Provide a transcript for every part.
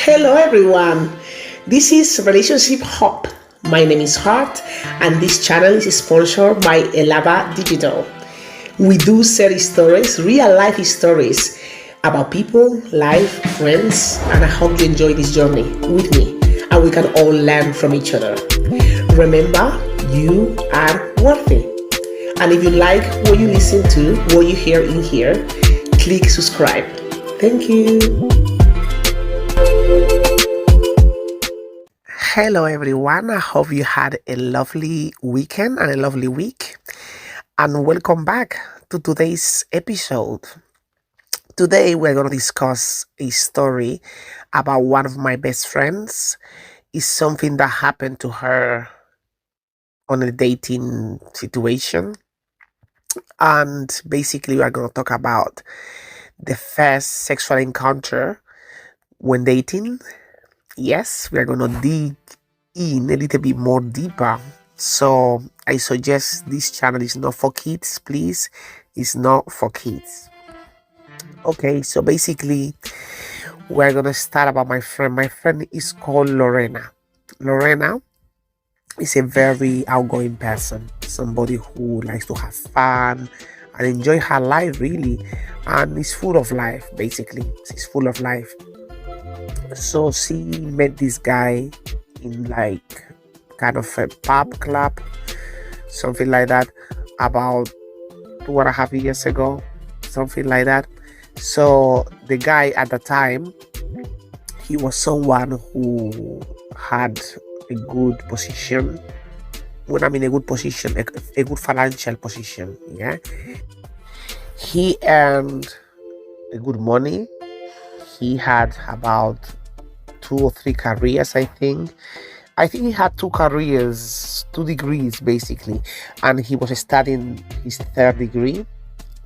Hello, everyone. This is Relationship Hub. My name is Hart, and this channel is sponsored by Ëlabba Digital. We do share stories, real life stories about people, life, friends, and I hope you enjoy this journey with me and we can all learn from each other. Remember, you are worthy. And if you like what you listen to, what you hear in here, click subscribe. Thank you. Hello, everyone. I hope you had a lovely weekend and a lovely week. And welcome back to today's episode. Today, we're going to discuss a story about one of my best friends. It's something that happened to her on a dating situation. And basically, we're going to talk about the first sexual encounter when dating. Yes, we are going to dig in a little bit more deeper. So I suggest this channel is not for kids, please. It's not for kids. Okay, so basically we're going to start about my friend. My friend is called Lorena. Lorena is a very outgoing person, somebody who likes to have fun and enjoy her life really, and is full of life. Basically, she's full of life. So she met this guy in like kind of a pub club, something like that, about 2.5 years ago, something like that. So the guy at the time, he was someone who had a good position. When I mean a good position, a good financial position, yeah. He earned a good money. He had about 2 or 3 careers, I think. I think he had 2 careers, 2 degrees basically, and he was studying his 3rd degree.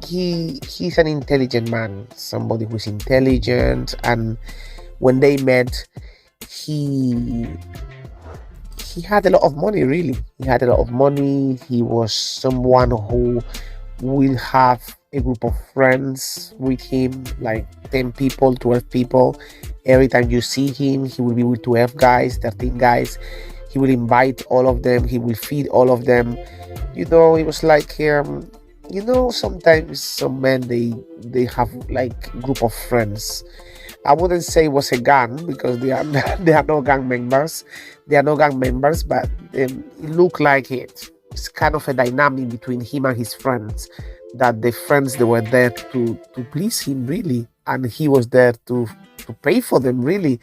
He's an intelligent man, somebody who's intelligent, and when they met, he had a lot of money. Really, he had a lot of money. He was someone who will have a group of friends with him, like 10 people, 12 people. Every time you see him, he will be with 12 guys, 13 guys. He will invite all of them. He will feed all of them. It was like, sometimes some men, they have like group of friends. I wouldn't say it was a gang because they are they are no gang members. They are no gang members, but it looked like it. It's kind of a dynamic between him and his friends, that the friends, they were there to please him really, and he was there to pay for them really,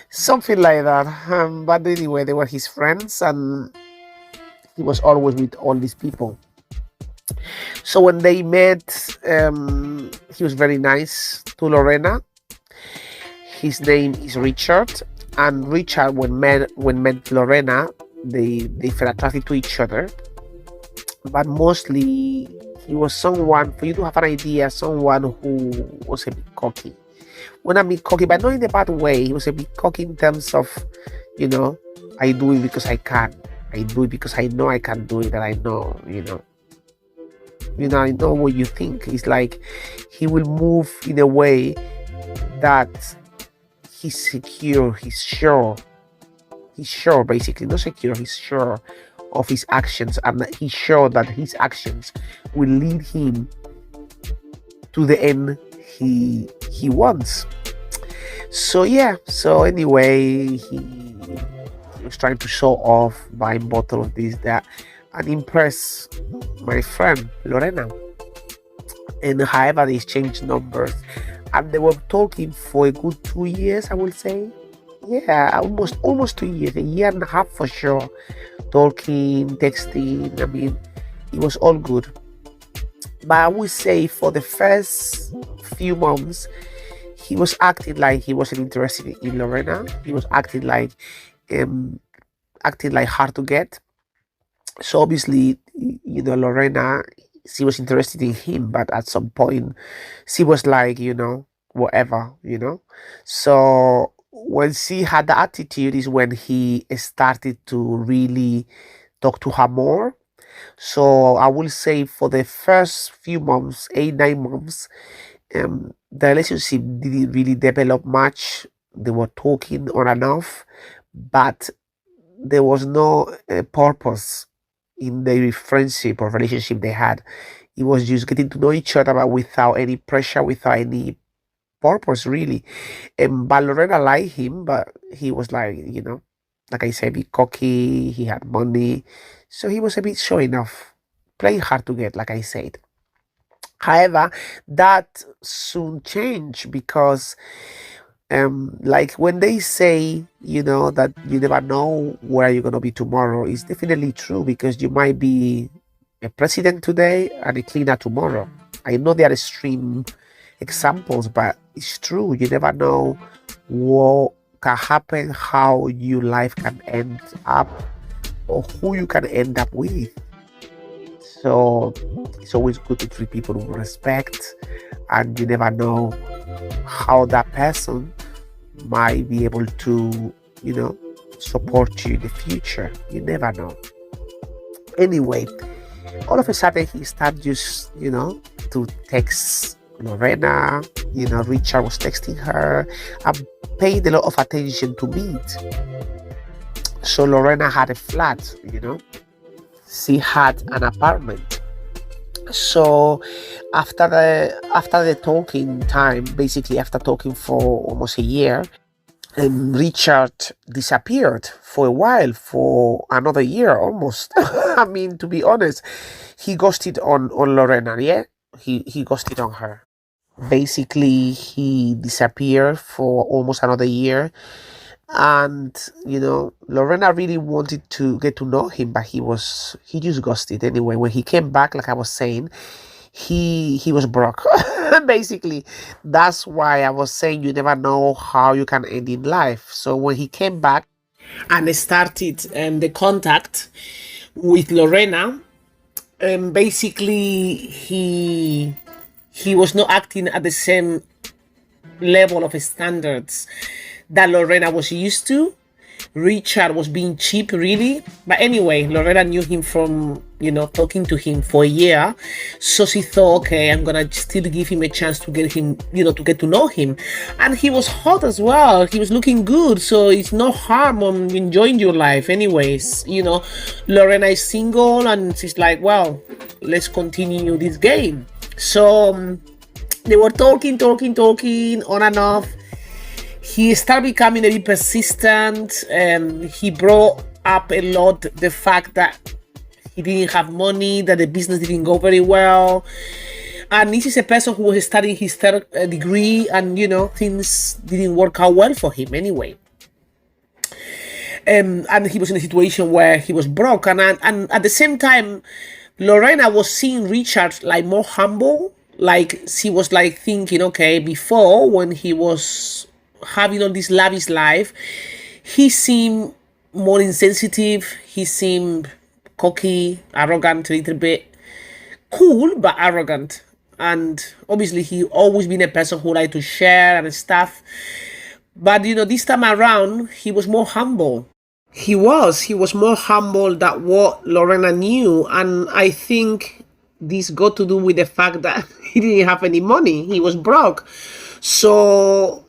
something like that. But anyway, they were his friends, and he was always with all these people. So when they met, he was very nice to Lorena. His name is Richard, and Richard, when met Lorena, they felt attracted to each other. But mostly, he was someone, for you to have an idea, someone who was a bit cocky. When I mean cocky, but not in a bad way, he was a bit cocky in terms of, I do it because I can. I do it because I know I can do it, and I know, I know what you think. It's like he will move in a way that he's secure, he's sure, basically, not secure, he's sure of his actions, and he's sure that his actions will lead him to the end he wants. So anyway, he was trying to show off, buying bottle of this, that, and impress my friend Lorena. And however, they exchanged numbers, and they were talking for a good 2 years, I would say. Yeah, almost 2 years, a year and a half for sure. Talking, texting, I mean, it was all good. But I would say for the first few months, he was acting like he wasn't interested in Lorena. He was acting like hard to get. So obviously, Lorena, she was interested in him, but at some point, she was like, whatever, So when she had the attitude is when he started to really talk to her more. So I will say for the first few months, 8, 9 months, the relationship didn't really develop much. They were talking on and off, but there was no purpose in the friendship or relationship they had. It was just getting to know each other, but without any pressure, without any purpose, really. And but Lorena liked him, but he was like, like I said, a bit cocky. He had money, so he was a bit showing off, playing hard to get, like I said. However, that soon changed because like when they say, that you never know where you're gonna be tomorrow, it's definitely true because you might be a president today and a cleaner tomorrow. I know they are extreme examples, but it's true. You never know what can happen, how your life can end up, or who you can end up with. So it's always good to treat people with respect, and you never know how that person might be able to, support you in the future. You never know. Anyway, all of a sudden he started just, to text Lorena. Richard was texting her and paid a lot of attention to meet. So Lorena had a flat, she had an apartment. So after the talking time, basically after talking for almost a year, Richard disappeared for a while, for another year almost. I mean, to be honest, he ghosted on Lorena, yeah? He ghosted on her. Basically, he disappeared for almost another year. And, Lorena really wanted to get to know him, but he just ghosted anyway. When he came back, like I was saying, he was broke. Basically, that's why I was saying you never know how you can end in life. So when he came back and started the contact with Lorena, basically he was not acting at the same level of standards that Lorena was used to. Richard was being cheap, really. But anyway, Lorena knew him from, talking to him for a year. So she thought, okay, I'm going to still give him a chance to get him, to get to know him. And he was hot as well. He was looking good. So it's no harm on enjoying your life. Anyways, Lorena is single and she's like, well, let's continue this game. So they were talking on and off. He started becoming a bit persistent. He brought up a lot the fact that he didn't have money, that the business didn't go very well. And this is a person who was studying his third degree, and things didn't work out well for him anyway. And he was in a situation where he was broke, and at the same time, Lorena was seeing Richard like more humble. Like she was like thinking, okay, before when he was having all this lavish life, he seemed more insensitive. He seemed cocky, arrogant, a little bit cool but arrogant. And obviously he always been a person who liked to share and stuff. But this time around he was more humble. He was more humble than what Lorena knew, and I think this got to do with the fact that he didn't have any money. He was broke, so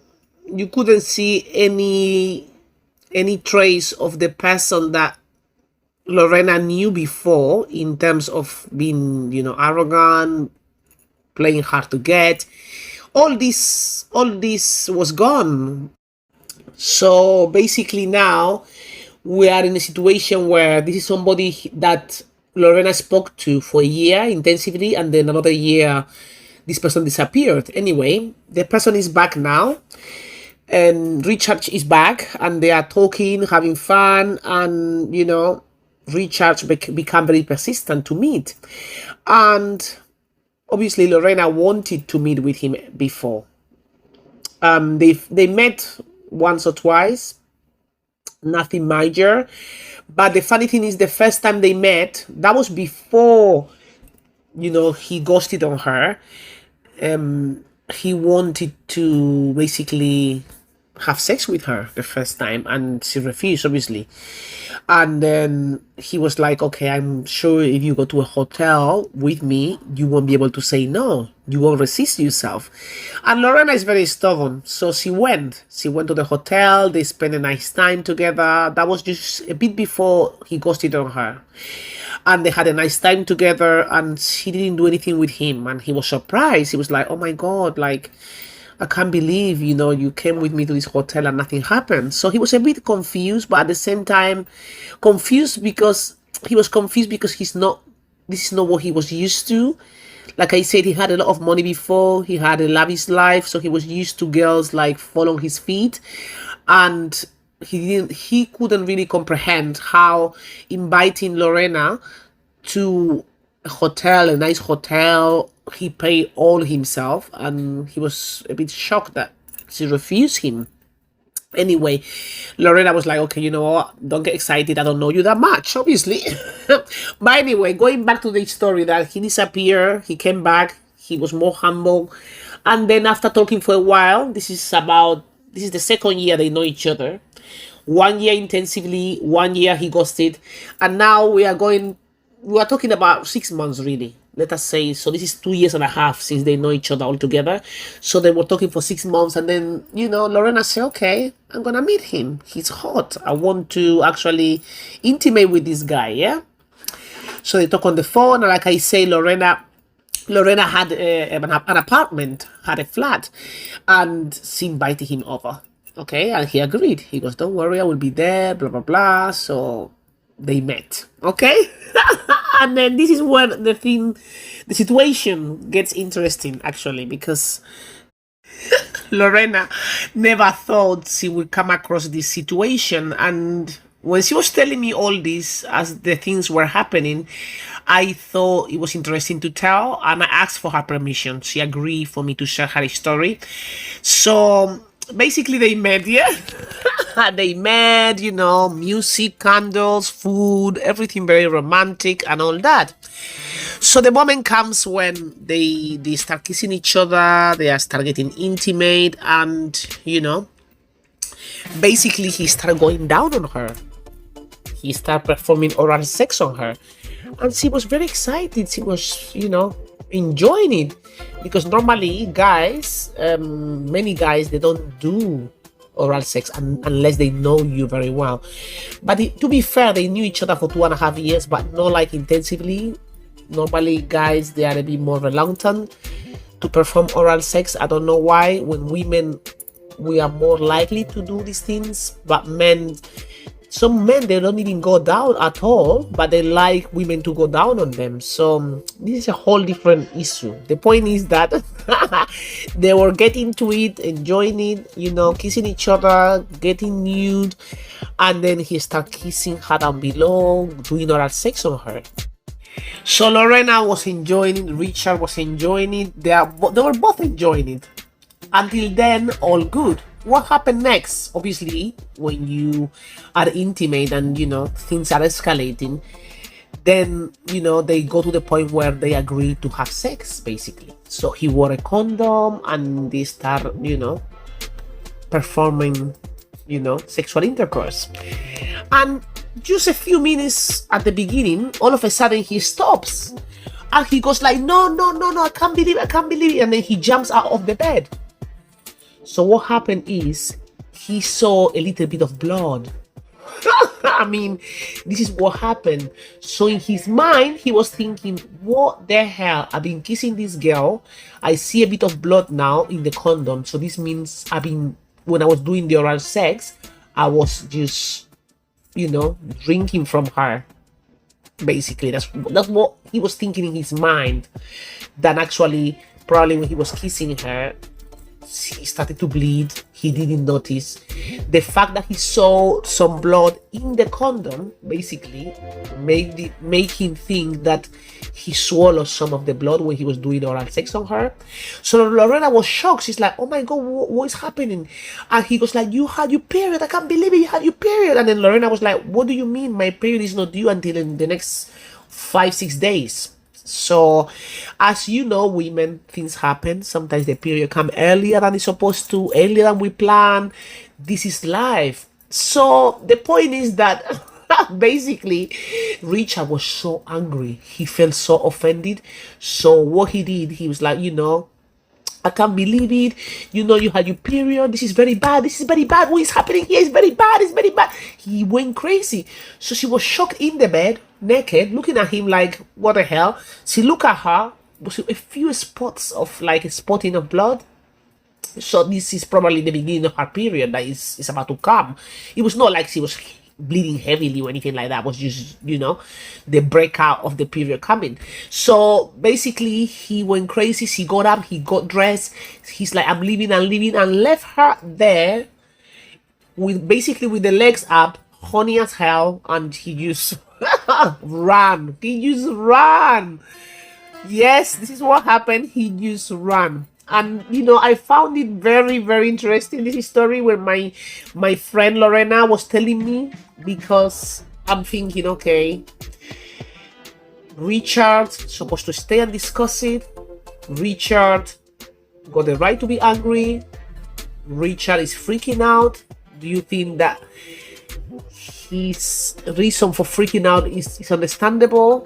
you couldn't see any trace of the person that Lorena knew before in terms of being, arrogant, playing hard to get. All this was gone. So basically now we are in a situation where this is somebody that Lorena spoke to for a year intensively, and then another year this person disappeared. Anyway, the person is back now, and Richard is back, and they are talking, having fun, and Richard become very persistent to meet. And obviously Lorena wanted to meet with him before. They met once or twice, nothing major. But the funny thing is, the first time they met, that was before he ghosted on her. He wanted to basically have sex with her the first time, and she refused, obviously. And then he was like, okay, I'm sure if you go to a hotel with me, you won't be able to say no. You won't resist yourself. And Lorena is very stubborn. So she went. She went to the hotel. They spent a nice time together. That was just a bit before he ghosted on her. And they had a nice time together, and she didn't do anything with him. And he was surprised. He was like, oh my God, like, I can't believe, you came with me to this hotel and nothing happened. So he was a bit confused, but at the same time, confused because this is not what he was used to. Like I said, he had a lot of money before, he had a lavish life, so he was used to girls like following his feet. And he couldn't really comprehend how inviting Lorena to a nice hotel, he paid all himself, and he was a bit shocked that she refused him. Anyway, Lorena was like, okay, you know what? Don't get excited. I don't know you that much, obviously. But anyway, going back to the story that he disappeared, he came back, he was more humble. And then after talking for a while, this is the second year they know each other. 1 year intensively, 1 year he ghosted. And now we are talking about 6 months, really. Let us say, so this is 2 years and a half since they know each other all together. So they were talking for 6 months, and then, Lorena said, okay, I'm gonna meet him. He's hot. I want to actually intimate with this guy, yeah? So they talk on the phone, and like I say, Lorena had an apartment, had a flat, and she invited him over. Okay, and he agreed. He goes, don't worry, I will be there, blah, blah, blah. So they met. Okay? And then this is when the situation gets interesting, actually, because Lorena never thought she would come across this situation. And when she was telling me all this as the things were happening, I thought it was interesting to tell, and I asked for her permission. She agreed for me to share her story. So basically they met, yeah. They met, music, candles, food, everything very romantic and all that. So the moment comes when they start kissing each other, they start getting intimate, and basically he started going down on her. He started performing oral sex on her, and she was very excited. She was enjoying it, because normally guys, many guys, they don't do oral sex unless they know you very well. But to be fair, they knew each other for 2.5 years, but not like intensively. Normally guys, they are a bit more reluctant to perform oral sex. I don't know why. When women, we are more likely to do these things, but some men, they don't even go down at all, but they like women to go down on them. So this is a whole different issue. The point is that they were getting to it, enjoying it, kissing each other, getting nude, and then he started kissing her down below, doing oral sex on her. So Lorena was enjoying it, Richard was enjoying it, they were both enjoying it. Until then, all good. What happened next? Obviously, when you are intimate and things are escalating, then they go to the point where they agree to have sex, basically. So he wore a condom, and they start performing sexual intercourse. And just a few minutes at the beginning, all of a sudden he stops, and he goes like, no, I can't believe it, and then he jumps out of the bed. So what happened is he saw a little bit of blood. I mean, this is what happened. So in his mind, he was thinking, what the hell? I've been kissing this girl. I see a bit of blood now in the condom. So this means when I was doing the oral sex, I was just, drinking from her. Basically, that's what he was thinking in his mind. Then actually, probably when he was kissing her, he started to bleed. He didn't notice. The fact that he saw some blood in the condom basically made him think that he swallowed some of the blood when he was doing oral sex on her. So Lorena was shocked. She's like, oh my God, what is happening? And he goes like, you had your period. I can't believe it. You had your period. And then Lorena was like, what do you mean? My period is not due until in the next 5-6 days. So, as you know, women, things happen. Sometimes the period come earlier than it's supposed to, earlier than we plan. This is life. So the point is that basically, Richard was so angry. He felt so offended. So what he did, he was like, I can't believe it. You had your period. This is very bad. This is very bad. What is happening here is very bad. It's very bad. He went crazy. So she was shocked in the bed, naked, looking at him like, what the hell? She looked at her, was a few spots of like a spotting of blood. So this is probably the beginning of her period that is about to come. It was not like she was bleeding heavily or anything like that. It was just, the breakout of the period coming. So basically he went crazy. He got up, he got dressed. He's like, I'm leaving and left her there with the legs up, horny as hell, and he just ran. He just ran. Yes, this is what happened. He just ran. And I found it very, very interesting, this story, where my friend Lorena was telling me, because I'm thinking, okay, Richard's supposed to stay and discuss it. Richard got the right to be angry. Richard is freaking out. Do you think that his reason for freaking out is understandable?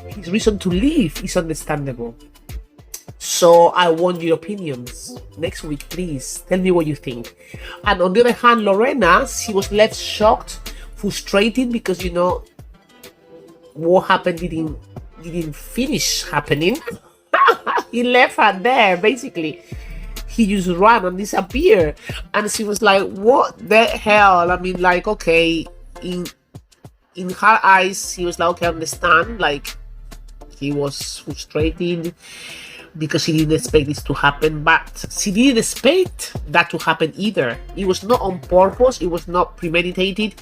His reason to leave is understandable. So I want your opinions next week. Please tell me what you think. And on the other hand, Lorena, she was left shocked, frustrated, because what happened didn't finish happening. He left her there. Basically, he just ran and disappeared, and she was like, "What the hell?" I mean, like, okay, in her eyes, he was like, "Okay, I understand." Like, he was frustrated because she didn't expect this to happen, but she didn't expect that to happen either. It was not on purpose. It was not premeditated.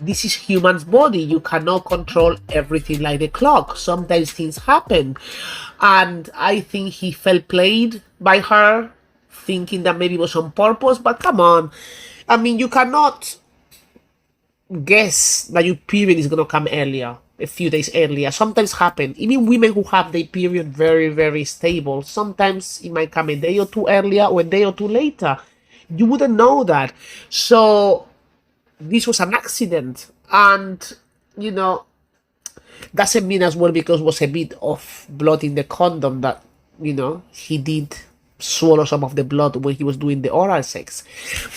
This is human's body. You cannot control everything like the clock. Sometimes things happen, and I think he felt played by her, thinking that maybe it was on purpose. But come on, I mean, you cannot guess that your period is gonna come earlier, a few days earlier. Sometimes happen. Even women who have their period very, very stable, sometimes it might come a day or two earlier or a day or two later. You wouldn't know that. So this was an accident, and doesn't mean as well, because it was a bit of blood in the condom, that he did swallow some of the blood when he was doing the oral sex.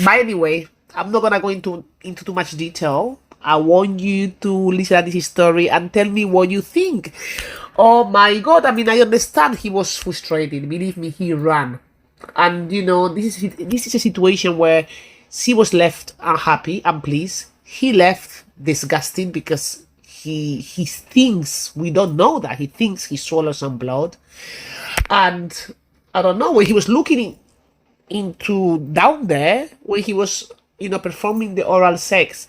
But anyway, I'm not gonna go into too much detail. I want you to listen to this story and tell me what you think. Oh my god, I mean, I understand he was frustrated. Believe me, he ran. And this is a situation where she was left unhappy and pleased. He left disgusted, because he thinks, we don't know that, he thinks he swallowed some blood. And I don't know, when he was looking into down there, when he was performing the oral sex,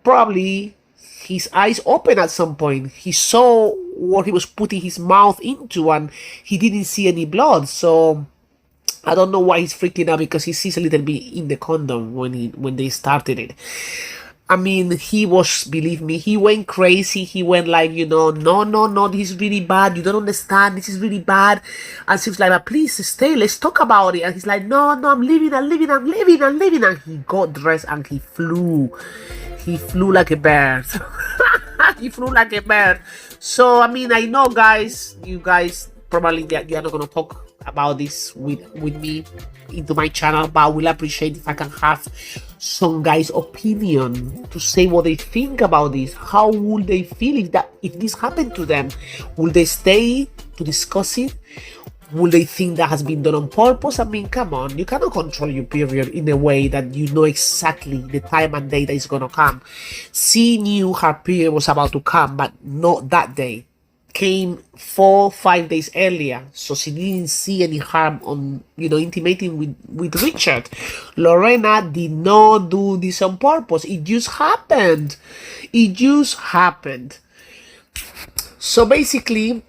probably his eyes opened at some point. He saw what he was putting his mouth into, and he didn't see any blood. So I don't know why he's freaking out, because he sees a little bit in the condom when they started it. I mean, he was, believe me, he went crazy. He went like, no, this is really bad. You don't understand. This is really bad. And she was like, but please stay. Let's talk about it. And he's like, no, I'm leaving. And he got dressed and he flew. He flew like a bird. He flew like a bird. So, I mean, I know, guys, you guys probably, you're not going to talk about this with me into my channel, but I will appreciate if I can have some guys' opinion to say what they think about this. How would they feel if this happened to them? Will they stay to discuss it? Will they think that has been done on purpose? I mean, come on, you cannot control your period in a way that you know exactly the time and day that it's gonna come. She knew her period was about to come, but not that day. Came 4-5 days earlier, so she didn't see any harm on intimating with Richard. Lorena did not do this on purpose. It just happened. So basically,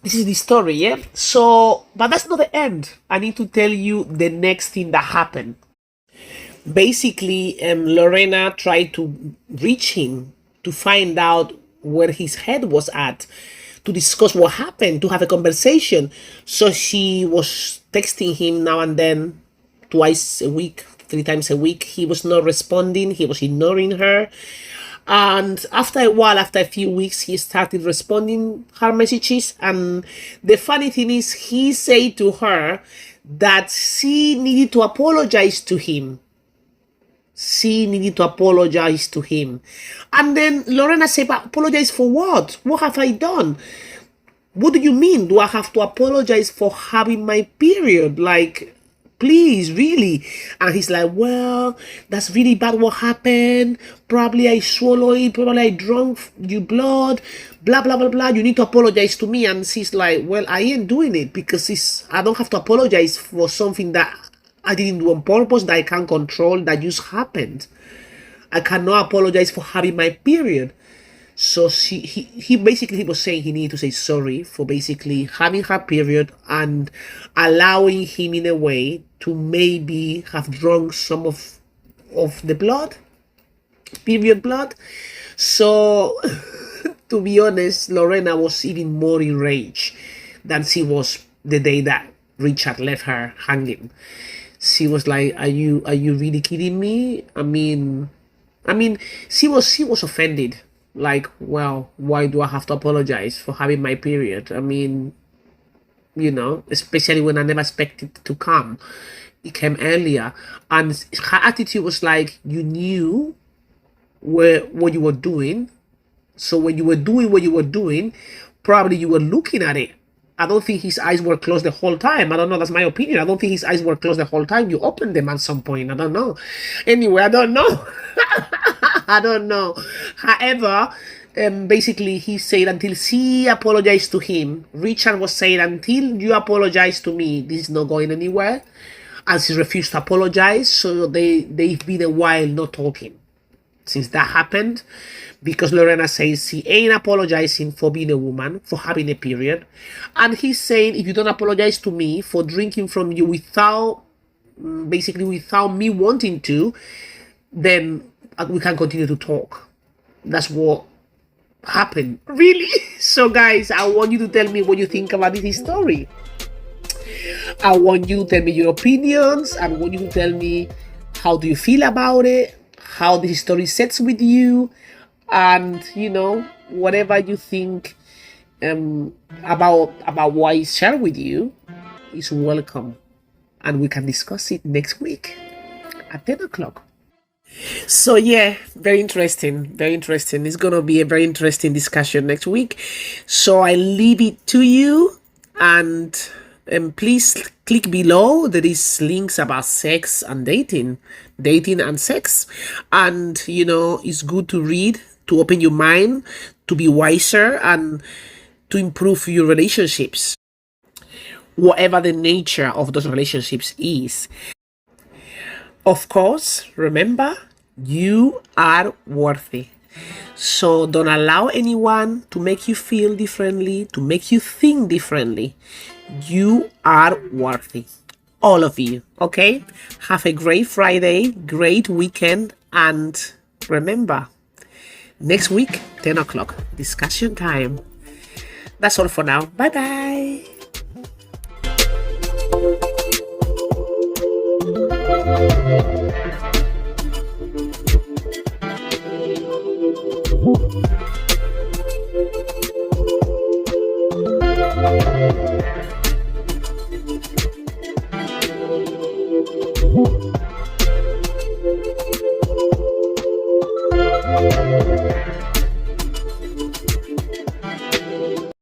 this is the story, yeah? So, but that's not the end. I need to tell you the next thing that happened. Basically, Lorena tried to reach him to find out where his head was at, to discuss what happened, to have a conversation. So she was texting him now and then, twice a week, 3 times a week. He was not responding, he was ignoring her. And after a while, after a few weeks, he started responding her messages. And the funny thing is, he said to her that she needed to apologize to him. She needed to apologize to him. And then Lorena said, but apologize for what? What have I done? What do you mean? Do I have to apologize for having my period? Like, please, really? And he's like, well, that's really bad what happened. Probably I swallowed it. Probably I drunk your blood. Blah, blah, blah, blah. You need to apologize to me. And she's like, well, I ain't doing it because I don't have to apologize for something that I didn't do on purpose, that I can't control, that just happened. I cannot apologize for having my period. So he basically was saying he needed to say sorry for basically having her period and allowing him in a way to maybe have drunk some of the blood, period blood. So to be honest, Lorena was even more enraged than she was the day that Richard left her hanging. She was like, are you really kidding me? I mean she was offended. Like, well, why do I have to apologize for having my period? I mean, especially when I never expected it to come. It came earlier. And her attitude was like, you knew what you were doing. So when you were doing what you were doing, probably you were looking at it. I don't think his eyes were closed the whole time. I don't know. That's my opinion. I don't think his eyes were closed the whole time. You opened them at some point. I don't know. Anyway, I don't know. I don't know. However, basically, he said until she apologized to him, Richard was saying, until you apologize to me, this is not going anywhere. And she refused to apologize. So they've been a while not talking since that happened, because Lorena says she ain't apologizing for being a woman, for having a period. And he's saying, if you don't apologize to me for drinking from you without me wanting to, then we can continue to talk. That's what happened. Really? So guys, I want you to tell me what you think about this story. I want you to tell me your opinions. I want you to tell me how do you feel about it, how this story sets with you, and whatever you think about what I share with you is welcome, and we can discuss it next week at 10 o'clock. So yeah, very interesting. It's gonna be a very interesting discussion next week. So I leave it to you, and please click below. There is links about sex and dating and sex. And it's good to read, to open your mind, to be wiser, and to improve your relationships, whatever the nature of those relationships is. Of course, remember, you are worthy. So don't allow anyone to make you feel differently, to make you think differently. You are worthy. All of you, okay? Have a great Friday, great weekend, and remember, next week, 10 o'clock, discussion time. That's all for now. Bye-bye.